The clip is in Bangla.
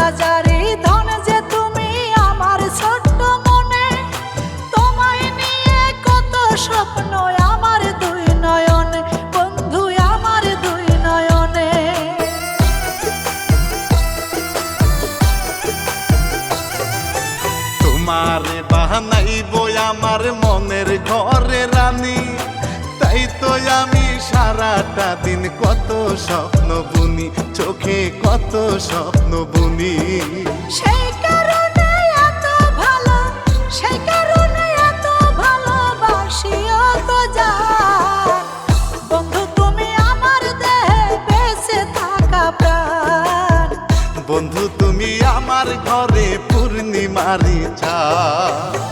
হাজারি ধন যে তুমি আমার ছোট্ট মনে, তোমায় নিয়ে কত স্বপ্ন আমার দুই নয়নে, বন্ধু আমার দুই নয়নে। তোমারে বানাইবো আমার মনের ঘরে রানী, তাই তো আমি সারাটা দিন কত স্বপ্ন বুনি, চোখে কত স্বপ্ন বুনি। সেই কারণে এত ভালো, সেই কারণে এত ভালোবাসিও তো জান, বন্ধু তুমি আমার দেহে বেঁচে থাকা প্রাণ, বন্ধু তুমি আমার ঘরে পূর্ণিমারি চাঁদ।